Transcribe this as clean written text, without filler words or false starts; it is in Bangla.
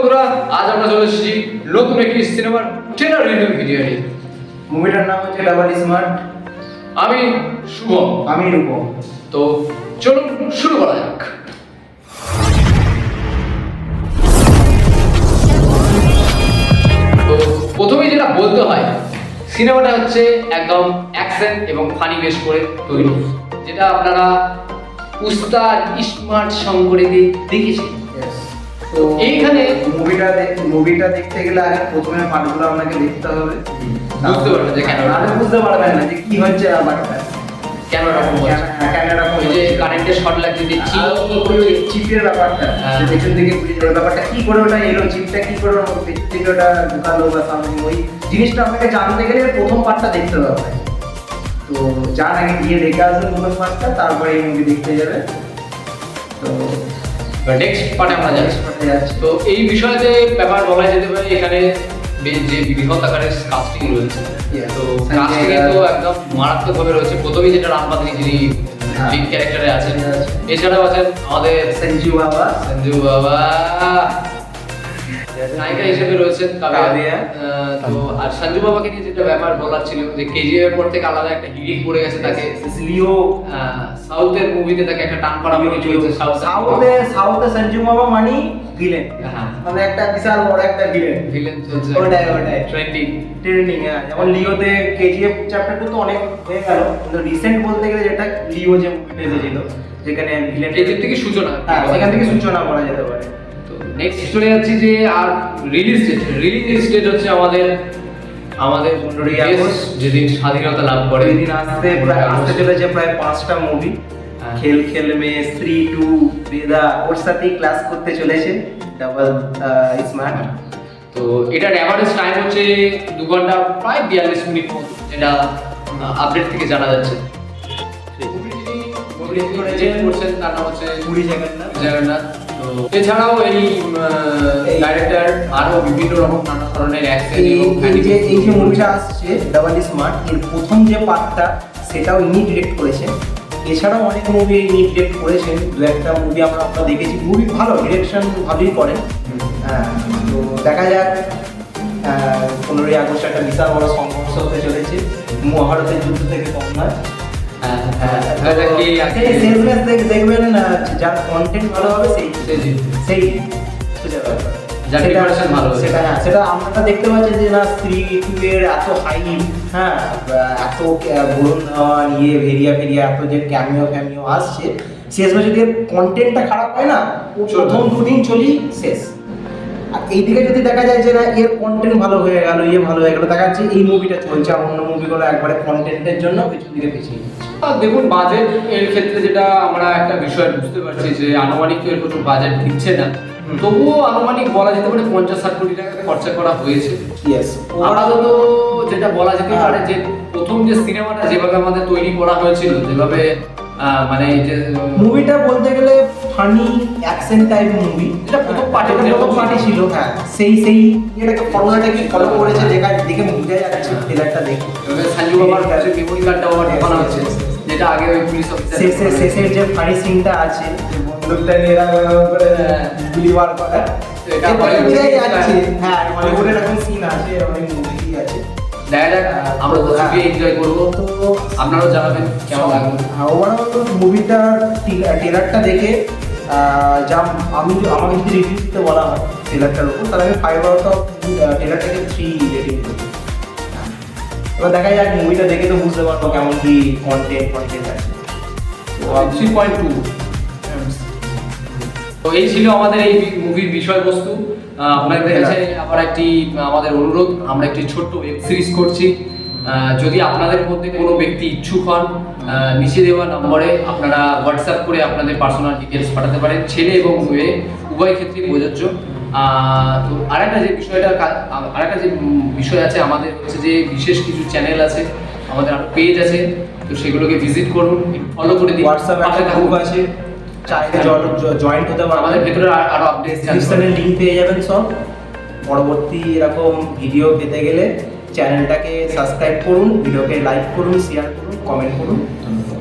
বন্ধুরা, আজ আমরা চলে এসেছি নতুন একটি সিনেমার ট্রেলার রিভিউ ভিডিও নিয়ে। মুভিটার নাম হচ্ছে ডাবল স্মার্ট। আমি শুভম। আমি রূপম। তো চলুন শুরু করা যাক। তো প্রথমেই যেটা বলতে হয়, সিনেমাটা হচ্ছে একদম অ্যাকশন এবং ফানি বেশ করে তৈরি, যেটা আপনারা উস্তাদ স্মার্ট শঙ্করেতে দেখেছেন। তো এইখানে মুভিটা দেখতে গেলে আগে প্রথমে পার্টগুলো আপনাকে দেখতে হবে, বুঝতে পারবেন যে কেন, নাহলে বুঝতে পারবেন না যে কি হচ্ছে ব্যাপারটা, কেন এরকম হচ্ছে। কেন এরকম ওই যে কারেন্টের শর্ট লাগছে, যে চিপের ব্যাপারটা, হ্যাঁ। যে পেছন থেকে বুঝে যাবে ব্যাপারটা কি করে ওটা এলো, চিপটা কি করে ওর পেছন থেকে ওটা ঢুকালো বা সামথিং, ওই জিনিসটা আপনাকে জানতে গেলে প্রথম পার্টটা দেখতে হবে। তো যার আগে গিয়ে দেখে আসবেন প্রথম পার্টটা, তারপরে এই মুভি দেখতে যাবে। তো নেক্সট পার্টে আমরা যাচ্ছি। যাচ্ছে তো এই বিষয়তে ব্যাপার বলা যেতে পারে, এখানে যে বৃহৎ আকারের কাস্টিং রয়েছে, Yeah. তো কাস্টিং তো একদম মারাত্মকভাবে রয়েছে। প্রথমেই যেটা রাম পাতনি, যিনি হ্যাঁ। লিড ক্যারেক্টারে আছেন, Yeah. এছাড়াও আছেন আমাদের সঞ্জু বাবা, সঞ্জু বাবা, নায়িকা হিসেবে রয়েছেন কাবিয়া। তো আর সঞ্জু বাবাকে নিয়ে যেটা ব্যাপার বলার ছিল, যে কেজিএফ এর পর থেকে আলাদা একটা হিডিং পড়ে গেছে তাকে। লিও সাউথের মুভিতে তাকে একটা টান করা হয়ে চলছে। সাউথে সঞ্জু বাবা মানে ভিলেন, হ্যাঁ, মানে একটা বিশাল বড় একটা ভিলেন। ভিলেন চলছে, ওটাই ট্রেন্ডিং। ট্রেন্ডিং। হ্যাঁ, যেমন লিওতে কেজিএফ চ্যাপ্টার 2 তো অনেক হয়ে গেল, কিন্তু রিসেন্ট বলতে গেলে যেটা লিও যে মুভিটা এসেছিল, যেখানে ভিলেন কেজিএফ থেকে সূচনা, হ্যাঁ সেখান থেকে সূচনা করা যেতে পারে। তো নেক্সট চলে যাচ্ছি যে আর রিলিজ ডেট হচ্ছে আমাদের 15ই আগস্ট, যেদিন স্বাধীনতা লাভ করে। ওই দিন আসতে চলেছে প্রায় 5টা মুভি। হ্যাঁ। খেল খেল মে, স্ত্রী 2, বেদা, ওর সাথেই ক্লাস করতে চলেছে ডাবল স্মার্ট। তো এটার অ্যাভারেজ টাইম হচ্ছে 2 ঘন্টা প্রায় 42 মিনিট মতো, যেটা আপডেট থেকে জানা যাচ্ছে। করছেন তার নাম হচ্ছে পুরী জগন্নাথ। জগন্নাথ। তো এছাড়াও এই ডাইরেক্টর আরো বিভিন্ন রকম নানা ধরনের অ্যাকশন এবং এই যে মুভিটা আসছে ডাবল স্মার্ট, এর প্রথম যে পার্টটা সেটাও ইনি ডিরেক্ট করেছেন। এছাড়াও অনেক মুভি ইনি ডিরেক্ট করেছেন, দু একটা মুভি আমরা দেখেছি, মুভি ভালো, ডিরেকশন ভালোই করেন। হ্যাঁ, তো দেখা যাক 15ই আগস্ট একটা বিশাল বড় সংঘর্ষ হতে চলেছে, মহাভারতের যুদ্ধ থেকে কম নয়। দেখবেন যার কন্টেন্ট ভালো হবে সেই সেটা আমরা দেখতে পাচ্ছি যে না, স্ত্রী 2 এর এত হাই, হ্যাঁ এত বরুণ ধাওয়ান ভেরিয়া এত যে ক্যামিও আসছে, শেষ বছর যদি কন্টেন্টটা খারাপ হয় না, প্রথম 2 দিন চলি শেষ। আর এইদিকে যদি দেখা যায় যে না এর কন্টেন্ট ভালো হয়ে গেল, ভালো হয়ে গেল, দেখা যাচ্ছে এই মুভিটা চলছে, আর অন্য মুভিগুলো একবারে কন্টেন্টের জন্য পেছন দিকে পিছিয়ে যাচ্ছে। দেখুন, বাজেট এর ক্ষেত্রে যেটা আমরা একটা বিষয় বুঝতে পারছি, যে আনুমানিক তো এর প্রচুর বাজেট দিচ্ছে না, তবুও আনুমানিক বলা যেতে পারে 50-60 কোটি টাকা খরচা করা হয়েছে। আপাতত যেটা বলা যেতে পারে, যে প্রথম যে সিনেমাটা যেভাবে আমাদের তৈরি করা হয়েছিল, যেভাবে মানে যে মুভিটা বলতে গেলে ফানি অ্যাকশন টাইপ মুভি, যেটা প্রথম পার্টি ছিল, হ্যাঁ সেই এটাকে ফর্মুলাটাকে ফলো করেছে, দেখে বোঝা যাচ্ছে ট্রেলারটা দেখে। সঞ্জু বাবার কাছে মেমোরি কার্ডটা আবার ঢোকানো হচ্ছে, যেটা আগে ওই পুলিশ অফিসার শেষের যে ফানি সিনটা আছে, যে বন্দুকটা নিয়ে করে গুলি বার করা, এটা বোঝাই যাচ্ছে। হ্যাঁ, মানে ওর এরকম সিন আছে, অনেক মুভি আছে। আমরা তো খুবই এনজয় করবো, তো আপনারাও জানাবেন কেমন লাগলো। ওভারঅল মুভিটা ট্রেলারটা দেখে আমাকে যদি রিভিউ দিতে বলা হয় ট্রেলারটার উপর, তাহলে আমি 5 আউট অফ ট্রেলারটাকে 3 রেটিং দেবো। এবার দেখা যাক, মুভিটা দেখে তো বুঝতে পারবো কেমন কি কন্টেন্ট আছে। 3.2। তো এই ছিল আমাদের এই মুভির বিষয়বস্তু। আপনাদের কাছে আবার একটি আমাদের অনুরোধ, আমরা একটি ছোট্ট ওয়েব সিরিজ করছি। যদি আপনাদের মধ্যে কোনো ব্যক্তি ইচ্ছুক হন, নিচে দেওয়া নম্বরে আপনারা হোয়াটসঅ্যাপ করে আপনাদের পার্সোনাল ডিটেলস পাঠাতে পারেন। ছেলে এবং মেয়ে উভয় ক্ষেত্রেই প্রযোজ্য। তো আরেকটা যে বিষয় আছে আমাদের, হচ্ছে যে বিশেষ কিছু চ্যানেল আছে, আমাদের আরো পেজ আছে, তো সেগুলোকে ভিজিট করুন, ফলো করে দিন। হোয়াটসঅ্যাপে একটা গ্রুপ আছে, চাইলে জয়েন্ট হতে পারবেন। আমাদের ভেতরে আরো আপডেট ডিসক্রিপশনে লিংক পেয়ে যাবেন সব। পরবর্তী এরকম ভিডিও পেতে গেলে চ্যানেলটাকে সাবস্ক্রাইব করুন, ভিডিওকে লাইক করুন, শেয়ার করুন, কমেন্ট করুন। ধন্যবাদ।